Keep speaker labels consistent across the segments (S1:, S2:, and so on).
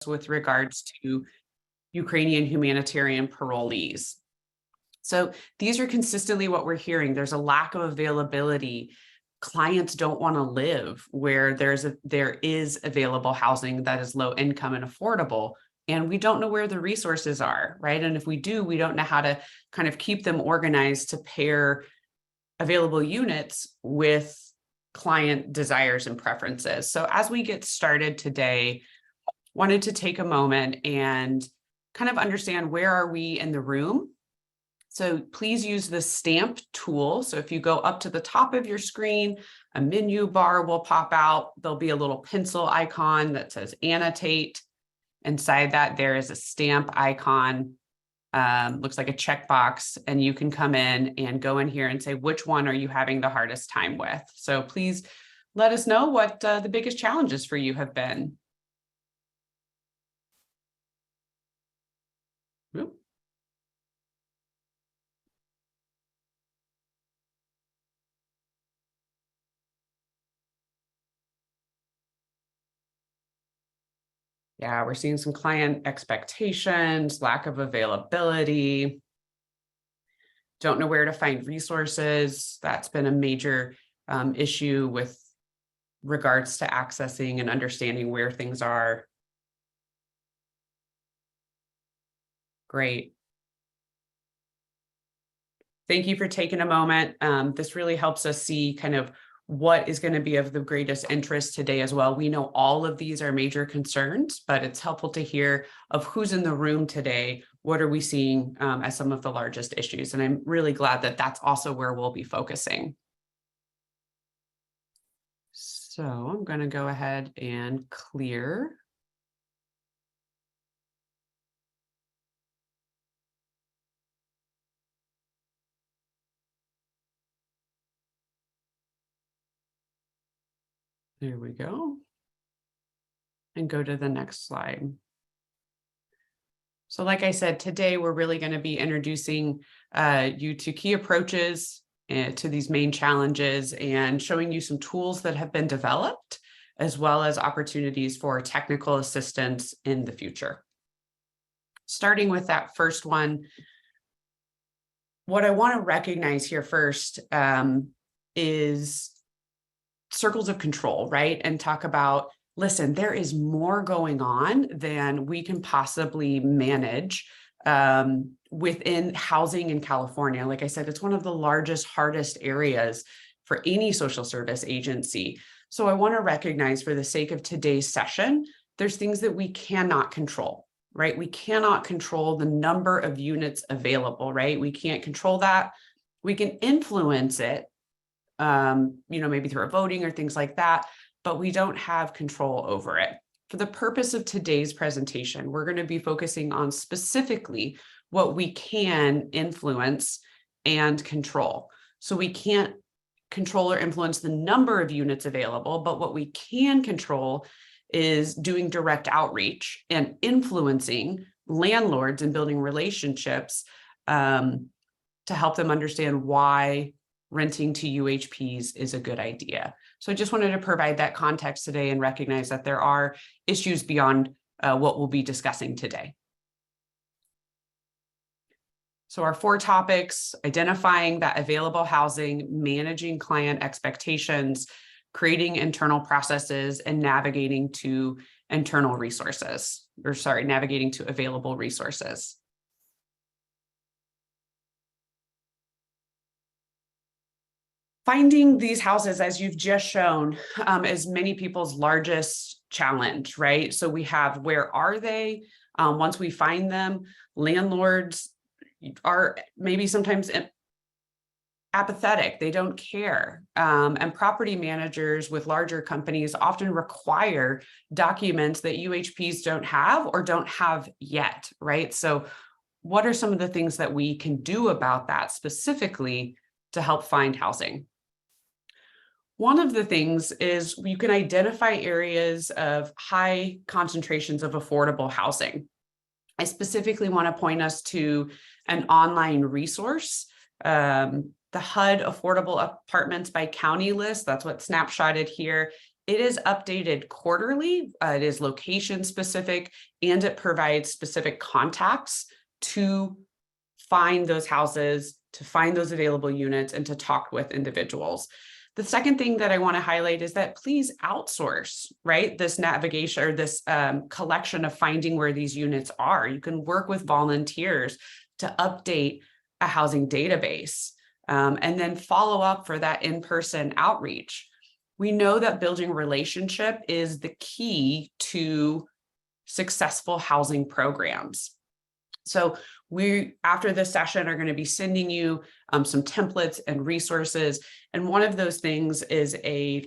S1: with regards to Ukrainian humanitarian parolees. So these are consistently what we're hearing. There's a lack of availability. Clients don't want to live where there is available housing that is low income and affordable. And we don't know where the resources are, right? And if we do, we don't know how to kind of keep them organized to pair available units with client desires and preferences. So as we get started today, wanted to take a moment and kind of understand where are we in the room. So please use the stamp tool. So if you go up to the top of your screen, a menu bar will pop out. There'll be a little pencil icon that says annotate. Inside that, there is a stamp icon. Looks like a checkbox, and you can come in and go in here and say, which one are you having the hardest time with? So please let us know what the biggest challenges for you have been. Oop. Yeah, we're seeing some client expectations, lack of availability, don't know where to find resources. That's been a major issue with regards to accessing and understanding where things are. Great. Thank you for taking a moment. This really helps us see kind of what is going to be of the greatest interest today as well. We know all of these are major concerns, but it's helpful to hear of who's in the room today. What are we seeing as some of the largest issues? And I'm really glad that that's also where we'll be focusing. So I'm going to go ahead and clear. There we go. And go to the next slide. So like I said, today we're really going to be introducing you to key approaches to these main challenges and showing you some tools that have been developed, as well as opportunities for technical assistance in the future. Starting with that first one, what I want to recognize here first is circles of control, right? And talk about, listen, there is more going on than we can possibly manage within housing in California. Like I said, it's one of the largest, hardest areas for any social service agency. So I want to recognize, for the sake of today's session, there's things that we cannot control, right? We cannot control the number of units available, right? We can't control that. We can influence it, maybe through voting or things like that, but we don't have control over it. For the purpose of today's presentation, we're going to be focusing on specifically what we can influence and control. So we can't control or influence the number of units available, but what we can control is doing direct outreach and influencing landlords and building relationships to help them understand why renting to UHPs is a good idea. So I just wanted to provide that context today and recognize that there are issues beyond what we'll be discussing today. So our 4 topics: identifying that available housing, managing client expectations, creating internal processes, and navigating to navigating to available resources. Finding these houses, as you've just shown, is many people's largest challenge, right? So we have, where are they? Once we find them, landlords are maybe sometimes apathetic. They don't care. And property managers with larger companies often require documents that UHPs don't have or don't have yet, right? So what are some of the things that we can do about that specifically to help find housing? One of the things is you can identify areas of high concentrations of affordable housing. I specifically want to point us to an online resource, the HUD Affordable Apartments by County list. That's what's snapshotted here. It is updated quarterly. It is location specific, and it provides specific contacts to find those houses, to find those available units, and to talk with individuals. The second thing that I want to highlight is that please outsource, right? This navigation or this collection of finding where these units are. You can work with volunteers to update a housing database, and then follow up for that in-person outreach. We know that building relationship is the key to successful housing programs. So we, after this session, are going to be sending you some templates and resources. And one of those things is a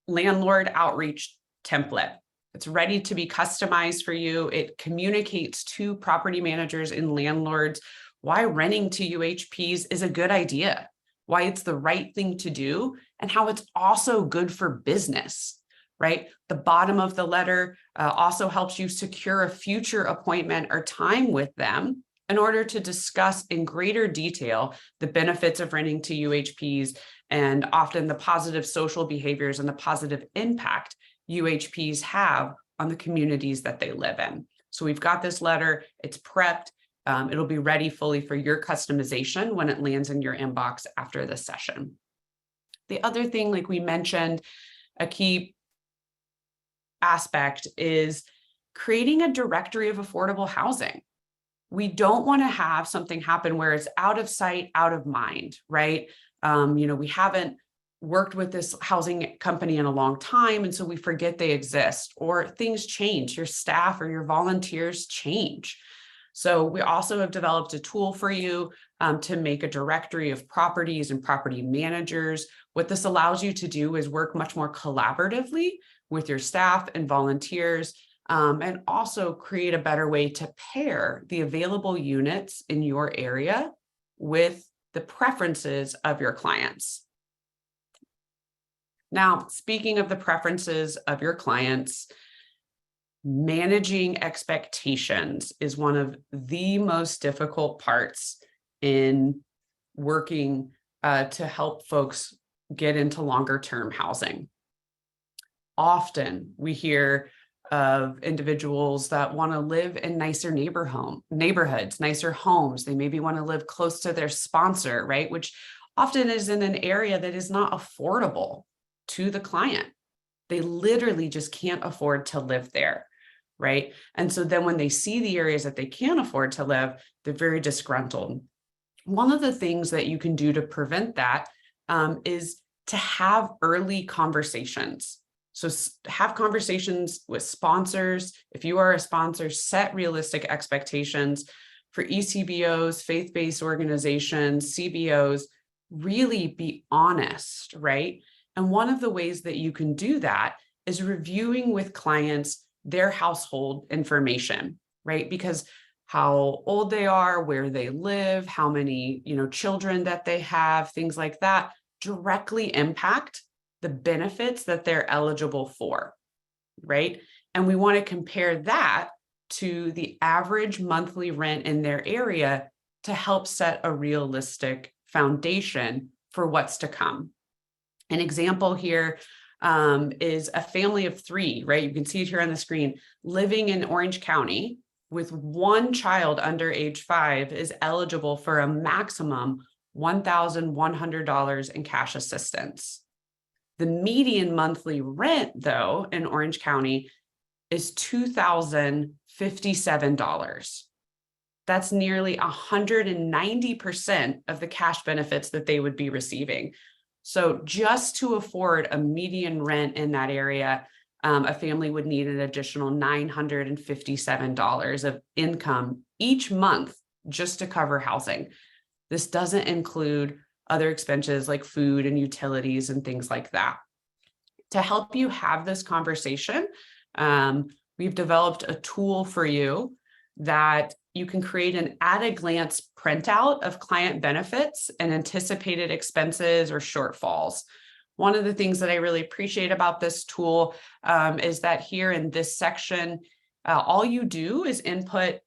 S1: landlord outreach template. It's ready to be customized for you. It communicates to property managers and landlords why renting to UHPs is a good idea, why it's the right thing to do, and how it's also good for business, right? The bottom of the letter also helps you secure a future appointment or time with them in order to discuss in greater detail the benefits of renting to UHPs and often the positive social behaviors and the positive impact UHPs have on the communities that they live in. So we've got this letter, it's prepped. It'll be ready fully for your customization when it lands in your inbox after this session. The other thing, like we mentioned, a key aspect is creating a directory of affordable housing. We don't want to have something happen where it's out of sight, out of mind, right? We haven't worked with this housing company in a long time, and so we forget they exist, or things change, your staff or your volunteers change. So we also have developed a tool for you to make a directory of properties and property managers. What this allows you to do is work much more collaboratively with your staff and volunteers, and also create a better way to pair the available units in your area with the preferences of your clients. Now, speaking of the preferences of your clients, managing expectations is one of the most difficult parts in working to help folks get into longer-term housing. Often we hear of individuals that want to live in nicer neighborhoods, nicer homes. They maybe want to live close to their sponsor, right? Which often is in an area that is not affordable to the client. They literally just can't afford to live there, right? And so then when they see the areas that they can't afford to live, they're very disgruntled. One of the things that you can do to prevent that is to have early conversations. So have conversations with sponsors. If you are a sponsor, set realistic expectations for ECBOs, faith-based organizations, CBOs. Really be honest, right? And one of the ways that you can do that is reviewing with clients their household information, right? Because how old they are, where they live, how many, children that they have, things like that directly impact the benefits that they're eligible for, right? And we want to compare that to the average monthly rent in their area to help set a realistic foundation for what's to come. An example here is a family of 3, right? You can see it here on the screen, living in Orange County with 1 child under age 5 is eligible for a maximum $1,100 in cash assistance. The median monthly rent, though, in Orange County is $2,057. That's nearly 190% of the cash benefits that they would be receiving. So just to afford a median rent in that area, a family would need an additional $957 of income each month just to cover housing. This doesn't include other expenses like food and utilities and things like that. To help you have this conversation, we've developed a tool for you that you can create an at-a-glance printout of client benefits and anticipated expenses or shortfalls. One of the things that I really appreciate about this tool is that here in this section, all you do is input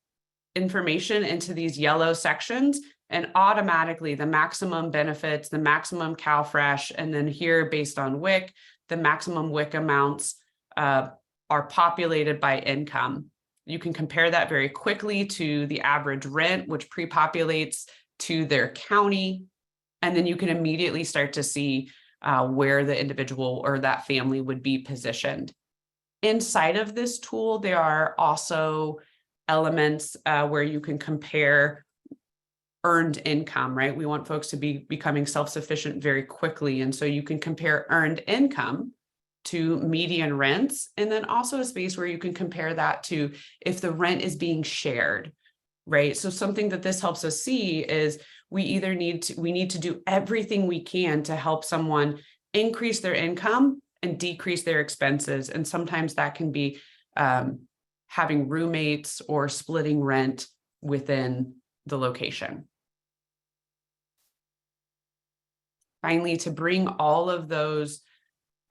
S1: information into these yellow sections, and automatically the maximum benefits, the maximum CalFresh, and then here based on WIC, the maximum WIC amounts are populated by income. You can compare that very quickly to the average rent, which pre-populates to their county. And then you can immediately start to see where the individual or that family would be positioned. Inside of this tool, there are also elements where you can compare earned income, right? We want folks to be becoming self-sufficient very quickly. And so you can compare earned income to median rents, and then also a space where you can compare that to if the rent is being shared, right? So something that this helps us see is we need to do everything we can to help someone increase their income and decrease their expenses. And sometimes that can be having roommates or splitting rent within the location. Finally, to bring all of those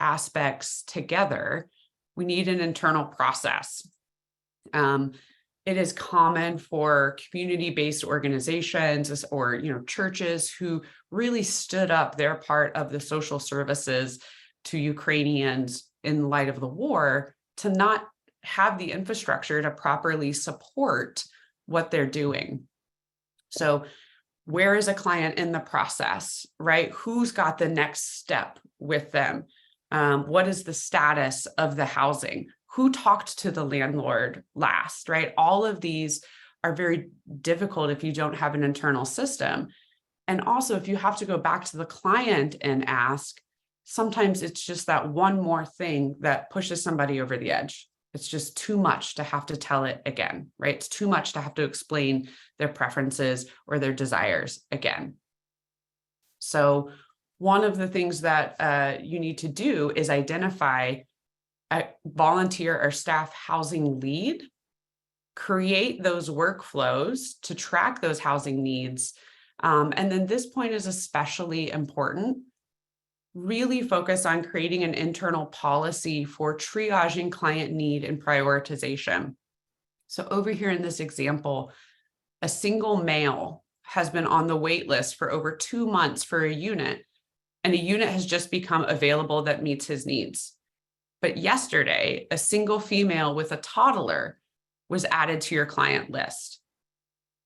S1: aspects together, we need an internal process. It is common for community-based organizations or churches who really stood up their part of the social services to Ukrainians in light of the war to not have the infrastructure to properly support what they're doing. So where is a client in the process, right? Who's got the next step with them? What is the status of the housing? Who talked to the landlord last, right? All of these are very difficult if you don't have an internal system. And also, if you have to go back to the client and ask, sometimes it's just that one more thing that pushes somebody over the edge. It's just too much to have to tell it again, right? It's too much to have to explain their preferences or their desires again. So one of the things that you need to do is identify a volunteer or staff housing lead, create those workflows to track those housing needs. And then this point is especially important. Really focus on creating an internal policy for triaging client need and prioritization. So over here in this example, a single male has been on the wait list for over 2 months for a unit, and a unit has just become available that meets his needs. But yesterday, a single female with a toddler was added to your client list.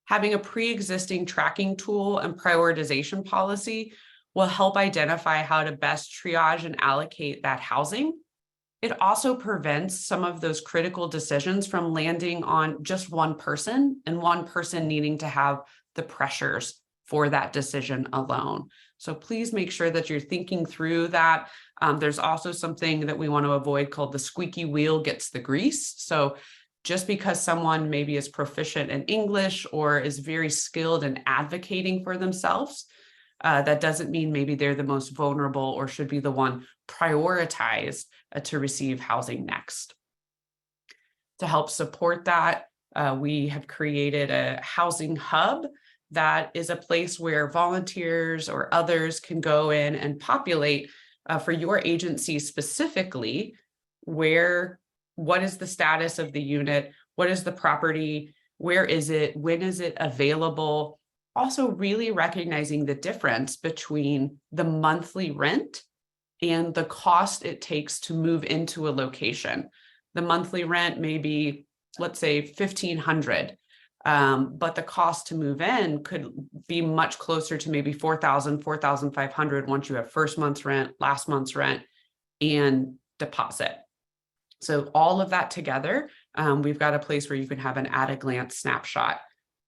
S1: Having a pre-existing tracking tool and prioritization policy will help identify how to best triage and allocate that housing. It also prevents some of those critical decisions from landing on just one person and one person needing to have the pressures for that decision alone. So please make sure that you're thinking through that. There's also something that we want to avoid called the squeaky wheel gets the grease. So just because someone maybe is proficient in English or is very skilled in advocating for themselves, that doesn't mean maybe they're the most vulnerable or should be the one prioritized to receive housing next. To help support that, we have created a housing hub that is a place where volunteers or others can go in and populate for your agency specifically, what is the status of the unit, what is the property, where is it, when is it available. Also really recognizing the difference between the monthly rent and the cost it takes to move into a location. The monthly rent may be, let's say, $1,500. But the cost to move in could be much closer to maybe $4,000, $4,500 once you have first month's rent, last month's rent, and deposit. So all of that together, we've got a place where you can have an at-a-glance snapshot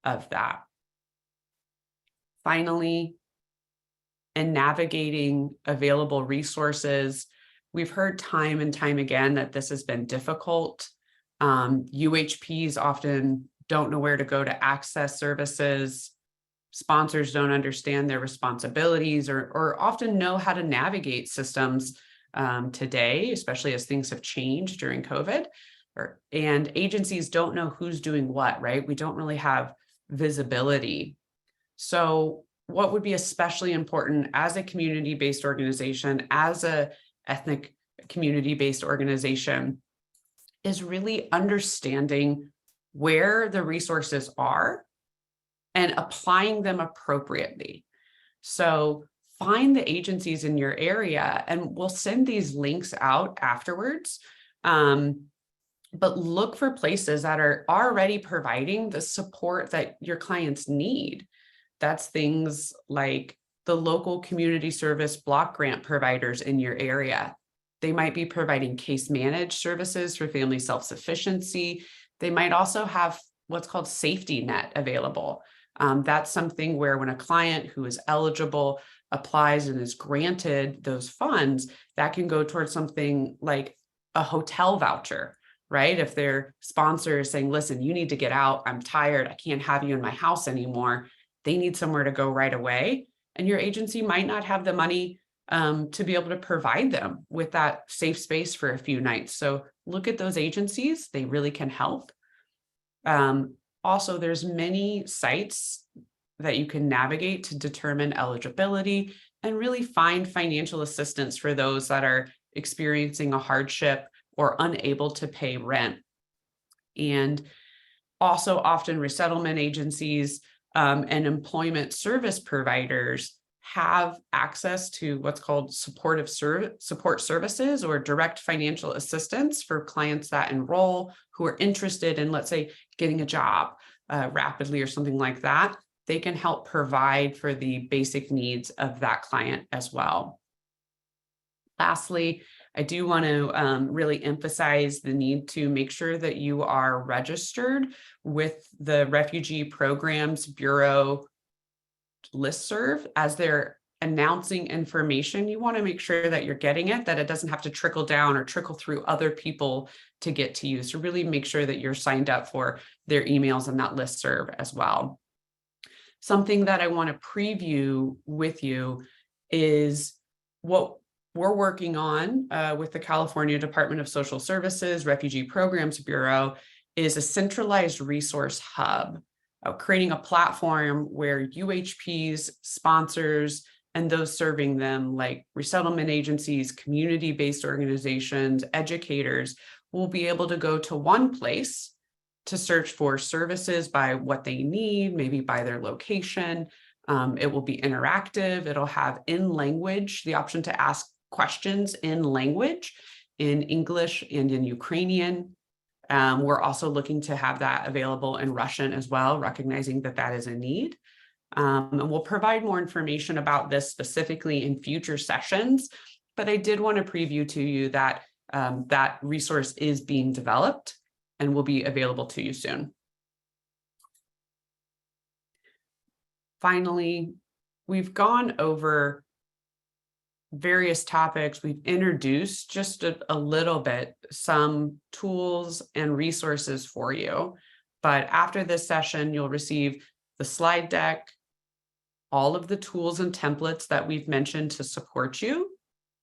S1: of that. Finally, in navigating available resources, we've heard time and time again that this has been difficult. UHPs often don't know where to go to access services. Sponsors don't understand their responsibilities or often know how to navigate systems today, especially as things have changed during COVID. And agencies don't know who's doing what, right? We don't really have visibility. So what would be especially important as a community-based organization, as a ethnic community-based organization, is really understanding where the resources are and applying them appropriately. So find the agencies in your area, and we'll send these links out afterwards. But look for places that are already providing the support that your clients need. That's things like the local community service block grant providers in your area. They might be providing case managed services for family self-sufficiency. They might also have what's called safety net available. That's something where when a client who is eligible applies and is granted those funds, that can go towards something like a hotel voucher, right? If their sponsor is saying, listen, you need to get out, I'm tired, I can't have you in my house anymore, they need somewhere to go right away. And your agency might not have the money to be able to provide them with that safe space for a few nights. So look at those agencies, they really can help. Also, there's many sites that you can navigate to determine eligibility and really find financial assistance for those that are experiencing a hardship or unable to pay rent. And also often resettlement agencies and employment service providers have access to what's called support services or direct financial assistance for clients that enroll who are interested in, let's say, getting a job rapidly or something like that. They can help provide for the basic needs of that client as well. Lastly, I do want to really emphasize the need to make sure that you are registered with the Refugee Programs Bureau listserv. As they're announcing information, you want to make sure that you're getting it, that it doesn't have to trickle down or trickle through other people to get to you. So really make sure that you're signed up for their emails and that listserv as well. Something that I want to preview with you is what we're working on with the California Department of Social Services Refugee Programs Bureau is a centralized resource hub, creating a platform where UHPs, sponsors, and those serving them like resettlement agencies, community-based organizations, educators will be able to go to one place to search for services by what they need, maybe by their location. It will be interactive. It'll have in language, the option to ask questions in language, in English and in Ukrainian. We're also looking to have that available in Russian as well, recognizing that that is a need. And we'll provide more information about this specifically in future sessions, but I did want to preview to you that that resource is being developed and will be available to you soon. Finally, we've gone over various topics. We've introduced just a little bit some tools and resources for you. But after this session, you'll receive the slide deck, all of the tools and templates that we've mentioned to support you,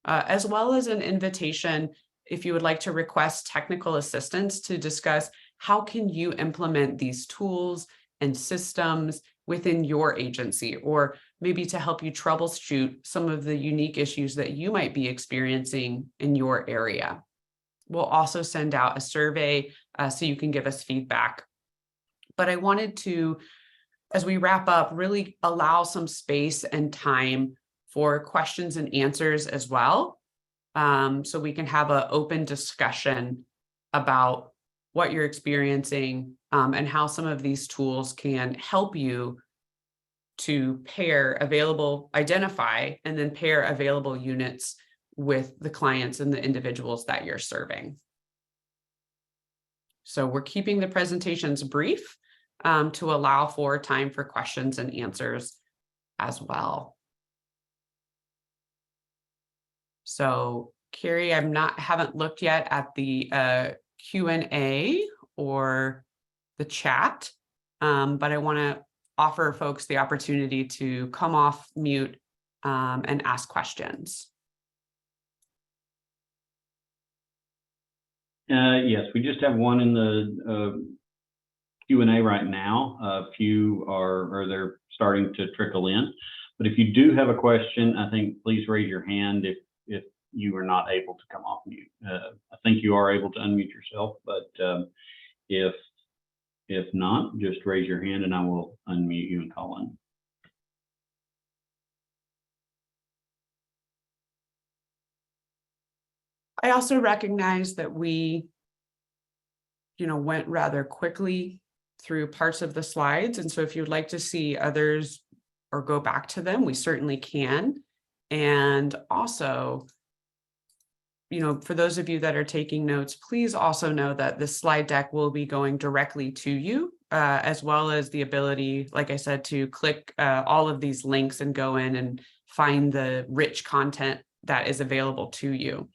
S1: as well as an invitation if you would like to request technical assistance to discuss how can you implement these tools and systems within your agency, or maybe to help you troubleshoot some of the unique issues that you might be experiencing in your area. We'll also send out a survey so you can give us feedback. But I wanted to, as we wrap up, really allow some space and time for questions and answers as well. So we can have an open discussion about what you're experiencing and how some of these tools can help you to identify and then pair available units with the clients and the individuals that you're serving. So we're keeping the presentations brief to allow for time for questions and answers as well. So Carrie, haven't looked yet at the Q&A or the chat, but I want to offer folks the opportunity to come off mute and ask questions.
S2: Yes, we just have one in the Q&A right now. A few they're starting to trickle in. But if you do have a question, I think please raise your hand if you are not able to come off mute. I think you are able to unmute yourself, but if not, just raise your hand and I will unmute you and call in.
S1: I also recognize that we, went rather quickly through parts of the slides. And so if you'd like to see others or go back to them, we certainly can. And also, for those of you that are taking notes, please also know that this slide deck will be going directly to you, as well as the ability, like I said, to click all of these links and go in and find the rich content that is available to you.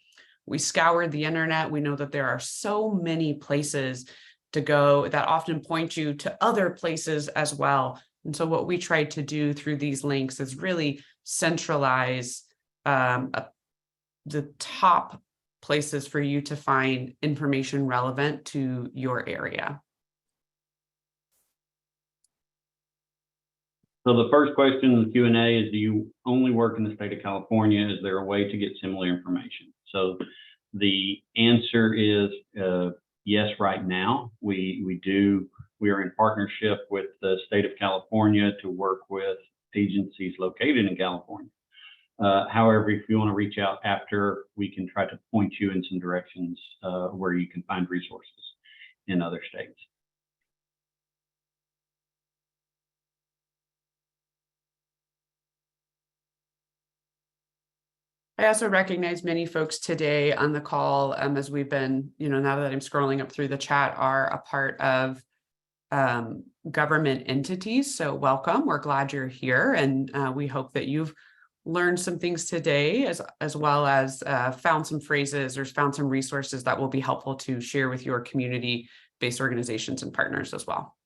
S1: We scoured the internet. We know that there are so many places to go that often point you to other places as well. And so what we tried to do through these links is really centralize the top places for you to find information relevant to your area.
S2: So the first question in the Q&A is, do you only work in the state of California? Is there a way to get similar information? So the answer is yes, right now. We are in partnership with the state of California to work with agencies located in California. However, if you want to reach out after, we can try to point you in some directions where you can find resources in other states.
S1: I also recognize many folks today on the call, as we've been, now that I'm scrolling up through the chat, are a part of government entities. So welcome. We're glad you're here. And we hope that you've learned some things today, as well as found some phrases or found some resources that will be helpful to share with your community-based organizations and partners as well.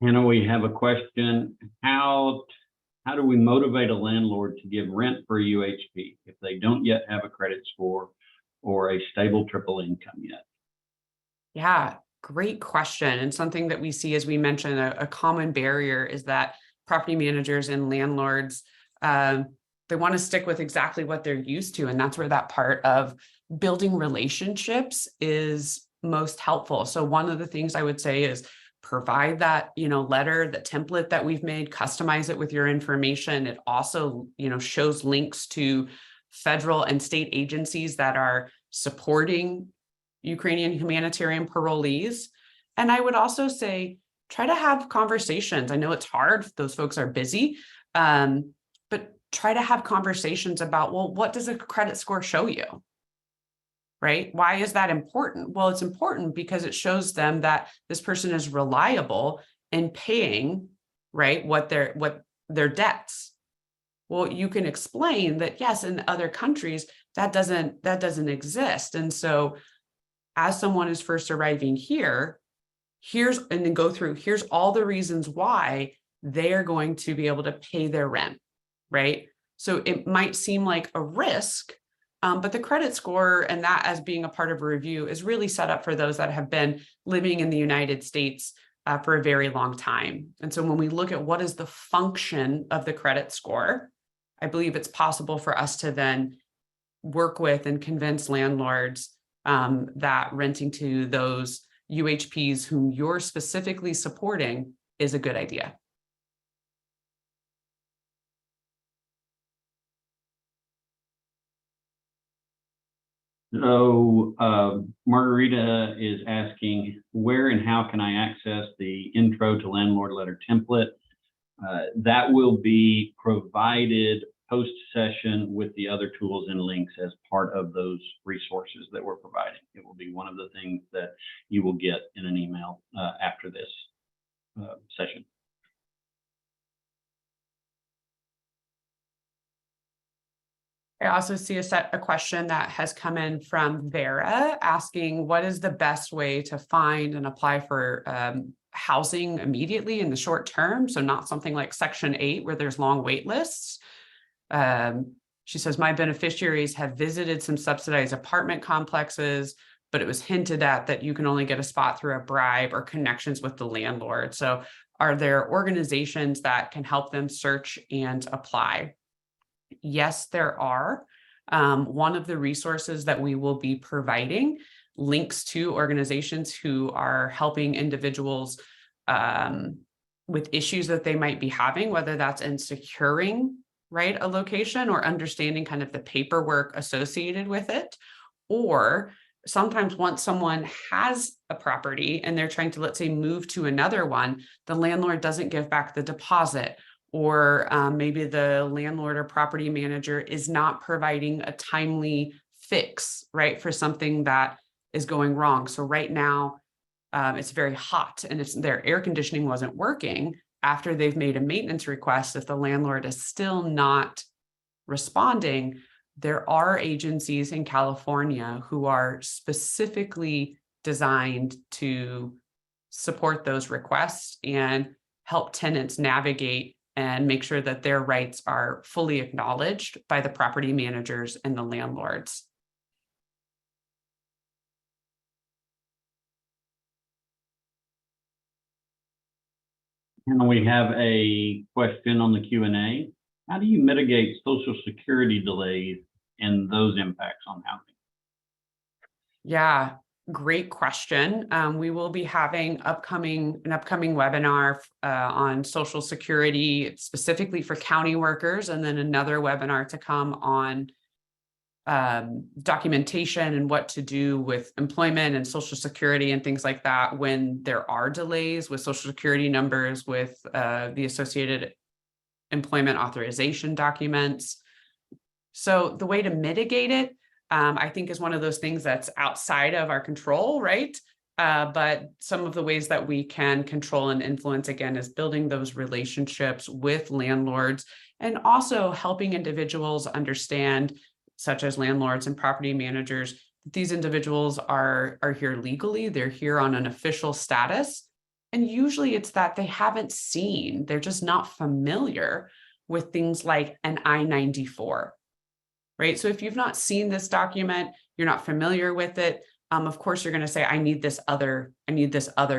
S2: Hannah, we have a question. How do we motivate a landlord to give rent for UHP if they don't yet have a credit score or a stable triple income yet?
S1: Yeah, great question. And something that we see, as we mentioned, a common barrier is that property managers and landlords, they want to stick with exactly what they're used to. And that's where that part of building relationships is most helpful. So one of the things I would say is provide that, letter, the template that we've made, customize it with your information. It also, shows links to federal and state agencies that are supporting Ukrainian humanitarian parolees. And I would also say, try to have conversations. I know it's hard. Those folks are busy, but try to have conversations about, well, what does a credit score show you? Right? Why is that important? Well, it's important because it shows them that this person is reliable in paying, right, what their debts. Well, you can explain that, yes, in other countries that doesn't exist. And so as someone is first arriving here, here's all the reasons why they are going to be able to pay their rent, right? So it might seem like a risk, but the credit score and that as being a part of a review is really set up for those that have been living in the United States for a very long time. And so when we look at what is the function of the credit score, I believe it's possible for us to then work with and convince landlords that renting to those UHPs whom you're specifically supporting is a good idea.
S2: So Margarita is asking, where and how can I access the intro to landlord letter template? That will be provided post-session with the other tools and links as part of those resources that we're providing. It will be one of the things that you will get in an email after this session.
S1: I also see a question that has come in from Vera asking, what is the best way to find and apply for housing immediately in the short term? So not something like Section 8 where there's long wait lists. She says, my beneficiaries have visited some subsidized apartment complexes, but it was hinted at that you can only get a spot through a bribe or connections with the landlord. So are there organizations that can help them search and apply? Yes, there are. One of the resources that we will be providing links to organizations who are helping individuals with issues that they might be having, whether that's in securing, right, a location or understanding kind of the paperwork associated with it, Or sometimes once someone has a property and they're trying to, let's say, move to another one, the landlord doesn't give back the deposit, or maybe the landlord or property manager is not providing a timely fix, right, for something that is going wrong. So right now, it's very hot and if their air conditioning wasn't working after they've made a maintenance request, if the landlord is still not responding, there are agencies in California who are specifically designed to support those requests and help tenants navigate and make sure that their rights are fully acknowledged by the property managers and the landlords.
S2: And we have a question on the Q&A. How do you mitigate Social Security delays and those impacts on housing?
S1: Yeah, great question. We will be having an upcoming webinar on Social Security specifically for county workers, and then another webinar to come on documentation and what to do with employment and Social Security and things like that when there are delays with Social Security numbers, with the associated employment authorization documents. So the way to mitigate it, I think, is one of those things that's outside of our control, right? But some of the ways that we can control and influence, again, is building those relationships with landlords and also helping individuals understand, such as landlords and property managers, that these individuals are here legally, they're here on an official status. And usually it's that they haven't seen, they're just not familiar with things like an I-94, right? So if you've not seen this document, you're not familiar with it, of course, you're going to say, I need this other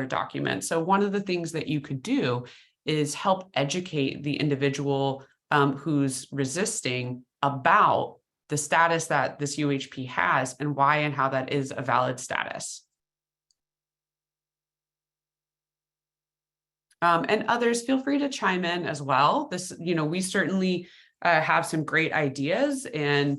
S1: document. So one of the things that you could do is help educate the individual who's resisting about the status that this UHP has and why and how that is a valid status. And others, feel free to chime in as well. This, we certainly have some great ideas and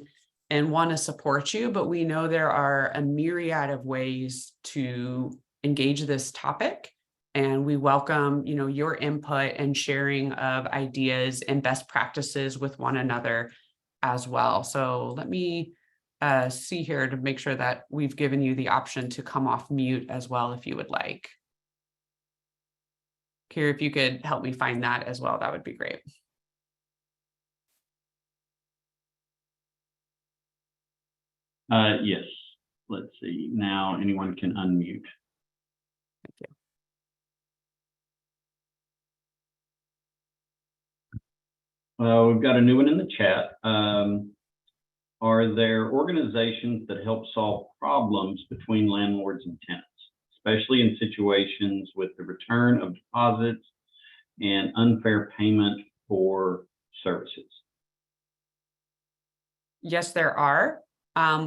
S1: want to support you, but we know there are a myriad of ways to engage this topic. And we welcome, your input and sharing of ideas and best practices with one another as well. So let me see here to make sure that we've given you the option to come off mute as well, if you would like. Kira, if you could help me find that as well, that would be great.
S2: Yes. Let's see. Now anyone can unmute.
S1: Thank you.
S2: We've got a new one in the chat. Are there organizations that help solve problems between landlords and tenants, especially in situations with the return of deposits and unfair payment for services?
S1: Yes, there are.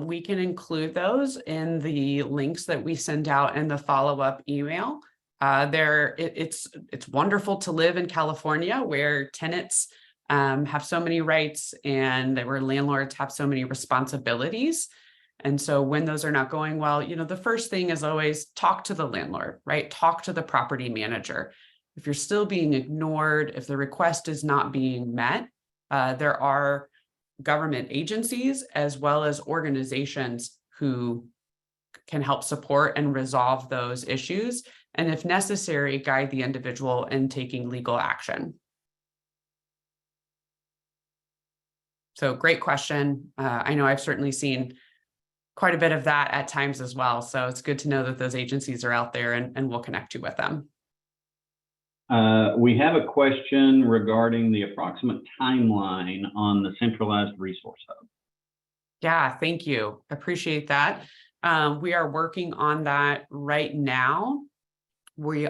S1: We can include those in the links that we send out in the follow-up email. It's wonderful to live in California, where tenants have so many rights and where landlords have so many responsibilities. And so when those are not going well, the first thing is always talk to the landlord, right? Talk to the property manager. If you're still being ignored, if the request is not being met, there are government agencies as well as organizations who can help support and resolve those issues, and if necessary, guide the individual in taking legal action. So great question. I know I've certainly seen quite a bit of that at times as well. So it's good to know that those agencies are out there, and we'll connect you with them.
S2: We have a question regarding the approximate timeline on the centralized resource hub.
S1: Yeah, thank you. Appreciate that. We are working on that right now. We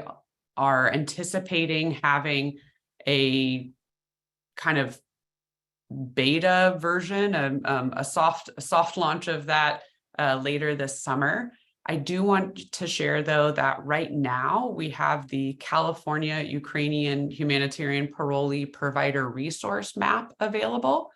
S1: are anticipating having a kind of beta version, a soft launch of that later this summer. I do want to share, though, that right now we have the California Ukrainian Humanitarian Parolee Provider Resource Map available.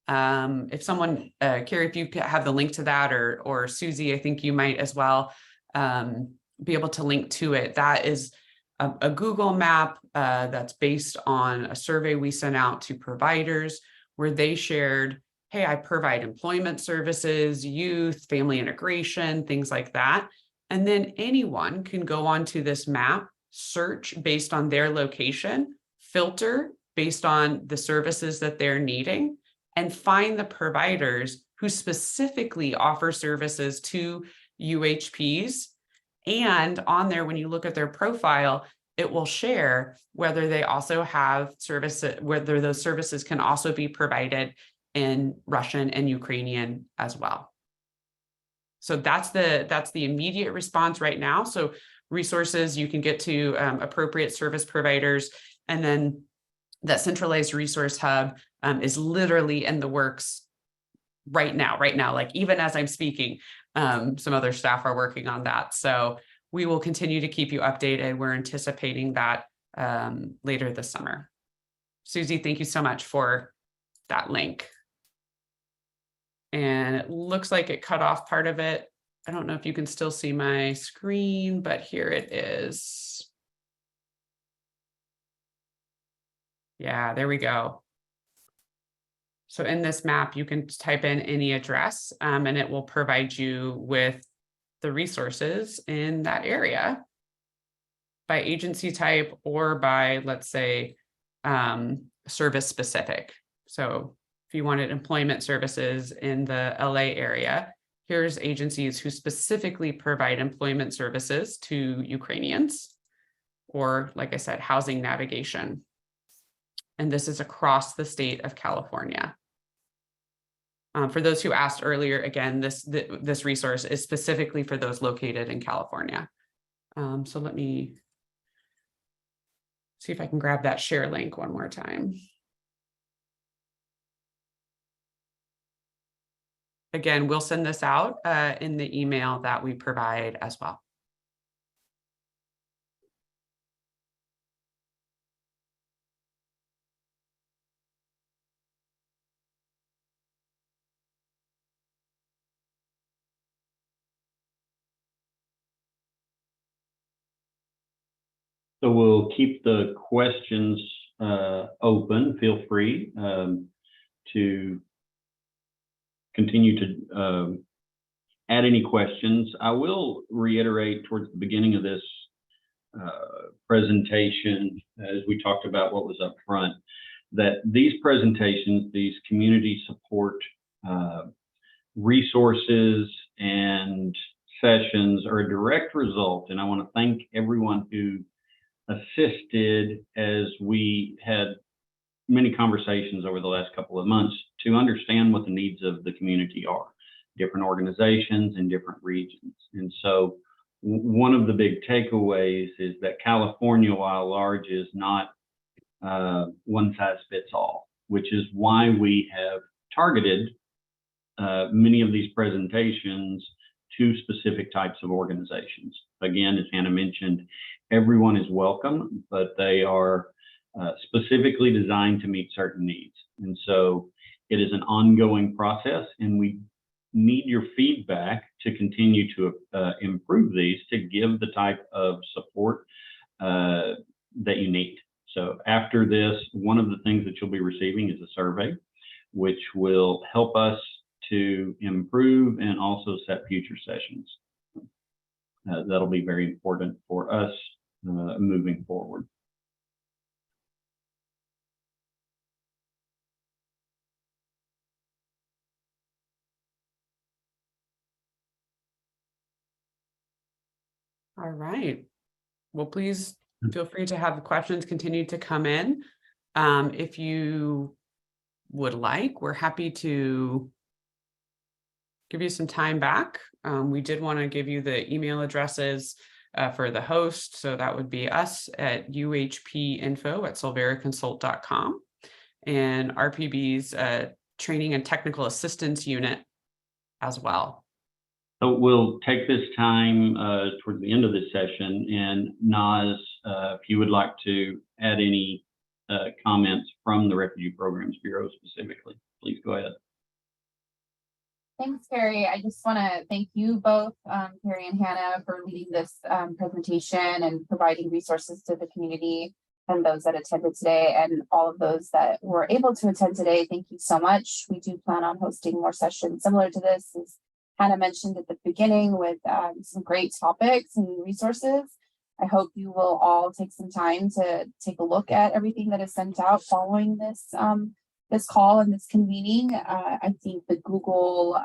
S1: If someone, Carrie, if you have the link to that, or Susie, I think you might as well be able to link to it. That is a Google map that's based on a survey we sent out to providers where they shared, hey, I provide employment services, youth, family integration, things like that. And then anyone can go onto this map, search based on their location, filter based on the services that they're needing, and find the providers who specifically offer services to UHPs. And on there, when you look at their profile, it will share whether they also have services, whether those services can also be provided in Russian and Ukrainian as well. So that's the immediate response right now. So resources, you can get to appropriate service providers, and then that centralized resource hub is literally in the works right now, like even as I'm speaking, some other staff are working on that. So we will continue to keep you updated. We're anticipating that later this summer. Susie, thank you so much for that link. And it looks like it cut off part of it. I don't know if you can still see my screen, but here it is. Yeah, there we go. So in this map, you can type in any address and it will provide you with the resources in that area by agency type or by, let's say, service specific. So if you wanted employment services in the LA area, here's agencies who specifically provide employment services to Ukrainians, or like I said, housing navigation. And this is across the state of California. For those who asked earlier, again, this resource is specifically for those located in California. So let me see if I can grab that share link one more time. Again, we'll send this out in the email that we provide as well.
S2: So we'll keep the questions open. Feel free to continue to add any questions. I will reiterate towards the beginning of this presentation, as we talked about what was up front, that these presentations, these community support resources and sessions are a direct result, and I want to thank everyone who assisted as we had many conversations over the last couple of months to understand what the needs of the community are, different organizations in different regions. And so one of the big takeaways is that California, while large, is not one size fits all, which is why we have targeted many of these presentations to specific types of organizations. Again, as Hannah mentioned, everyone is welcome, but they are specifically designed to meet certain needs. And so it is an ongoing process, and we need your feedback to continue to improve these, to give the type of support that you need. So after this, one of the things that you'll be receiving is a survey, which will help us to improve and also set future sessions. That'll be very important for us moving forward.
S1: All right. Well, please feel free to have the questions continue to come in. If you would like, we're happy to give you some time back. We did want to give you the email addresses for the host. So that would be us at UHPinfo@solveraconsult.com, and RPB's Training and Technical Assistance Unit as well.
S2: So we'll take this time towards the end of this session, and Naz, if you would like to add any comments from the Refugee Programs Bureau specifically. Please go ahead.
S3: Thanks, Carrie. I just want to thank you both, Carrie and Hannah, for leading this presentation and providing resources to the community and those that attended today, and all of those that were able to attend today. Thank you so much. We do plan on hosting more sessions similar to this, as Hannah mentioned at the beginning, with some great topics and resources. I hope you will all take some time to take a look at everything that is sent out following this this call and this convening. I think the Google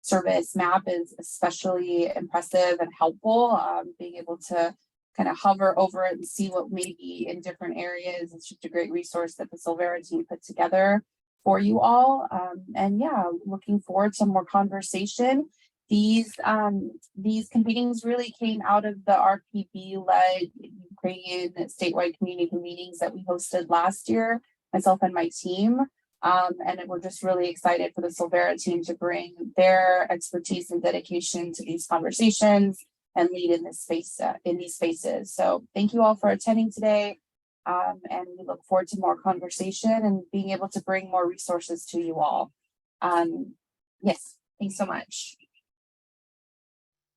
S3: service map is especially impressive and helpful. Being able to kind of hover over it and see what may be in different areas. It's just a great resource that the Solvera team put together for you all. And yeah, looking forward to more conversation. These convenings really came out of the RPB-led Ukrainian statewide community convenings that we hosted last year, myself and my team. And we're just really excited for the Solvera team to bring their expertise and dedication to these conversations and lead in this space, in these spaces. So thank you all for attending today. And we look forward to more conversation and being able to bring more resources to you all. Yes, thanks so much.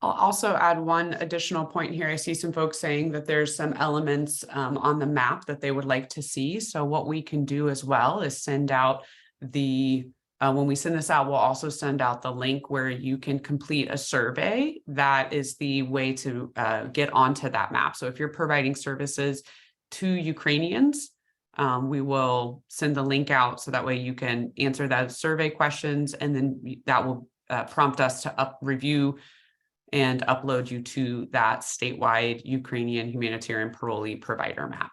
S1: I'll also add one additional point here. I see some folks saying that there's some elements on the map that they would like to see. So what we can do as well is send out the, when we send this out, we'll also send out the link where you can complete a survey. That is the way to get onto that map. So if you're providing services to Ukrainians, we will send the link out so that way you can answer those survey questions, and then that will prompt us to review and upload you to that statewide Ukrainian humanitarian parolee provider map.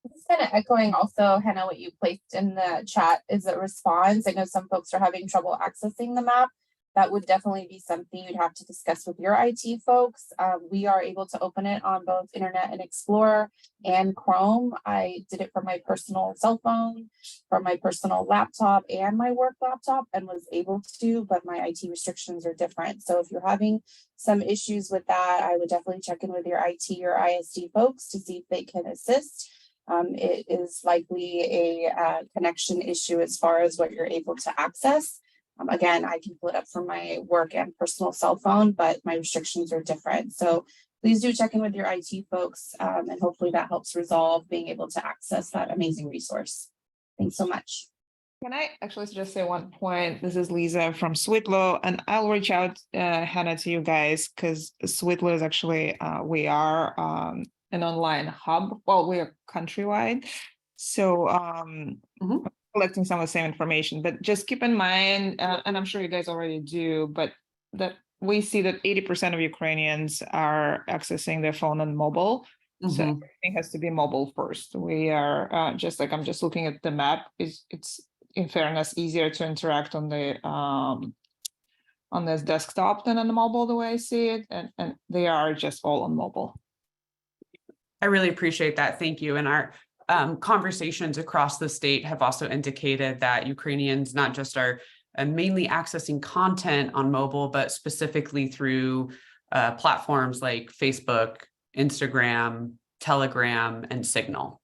S3: This is kind of echoing also, Hannah, what you placed in the chat is a response. I know some folks are having trouble accessing the map. That would definitely be something you'd have to discuss with your IT folks. We are able to open it on both Internet and Explorer and Chrome. I did it from my personal cell phone, from my personal laptop and my work laptop, and was able to, but my IT restrictions are different. So if you're having some issues with that, I would definitely check in with your IT or ISD folks to see if they can assist. It is likely a connection issue as far as what you're able to access. Again, I can pull it up from my work and personal cell phone, but my restrictions are different. So please do check in with your IT folks, and hopefully that helps resolve being able to access that amazing resource. Thanks so much.
S4: Can I actually just say one point? This is Lisa from Sweetlow, and I'll reach out, Hannah, to you guys, because Sweetlow is actually, we are an online hub. Well, we are countrywide. So collecting some of the same information, but just keep in mind, and I'm sure you guys already do, but that we see that 80% of Ukrainians are accessing their phone and mobile. So everything has to be mobile first. We are just like, I'm just looking at the map. It's in fairness easier to interact on the on this desktop than on the mobile, the way I see it, and they are just all on mobile.
S1: I really appreciate that. Thank you. And our conversations across the state have also indicated that Ukrainians not just are mainly accessing content on mobile, but specifically through platforms like Facebook, Instagram, Telegram, and Signal.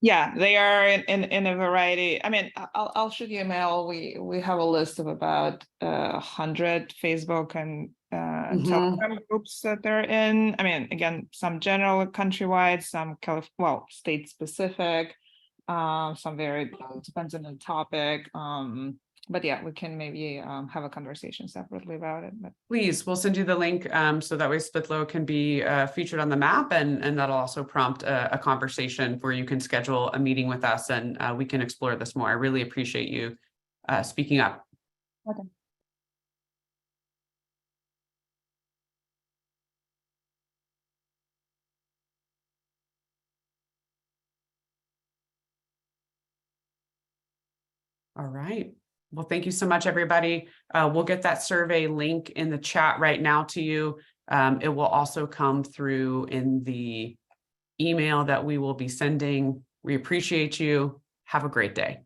S4: Yeah, they are in a variety. I mean, I'll shoot you a mail. We have a list of about 100 Facebook and Telegram groups that they're in. I mean, again, some general countrywide, some state specific, some very depends on the topic. But yeah, we can maybe have a conversation separately about it. But
S1: please, we'll send you the link so that way Splitlow can be featured on the map, and that'll also prompt a conversation where you can schedule a meeting with us, and we can explore this more. I really appreciate you speaking up.
S4: Okay.
S1: All right. Well, thank you so much, everybody. We'll get that survey link in the chat right now to you. It will also come through in the email that we will be sending. We appreciate you. Have a great day.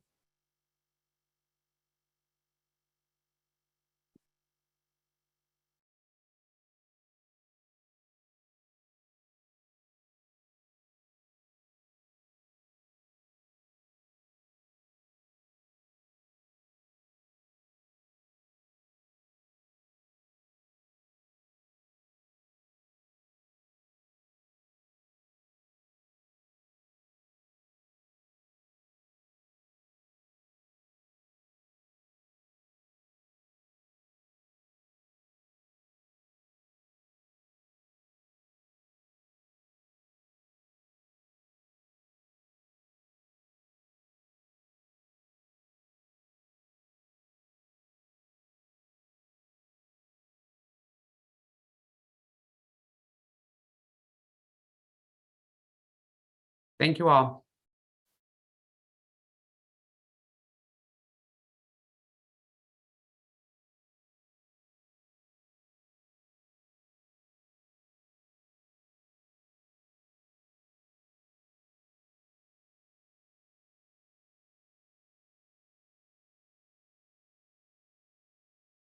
S1: Thank you all.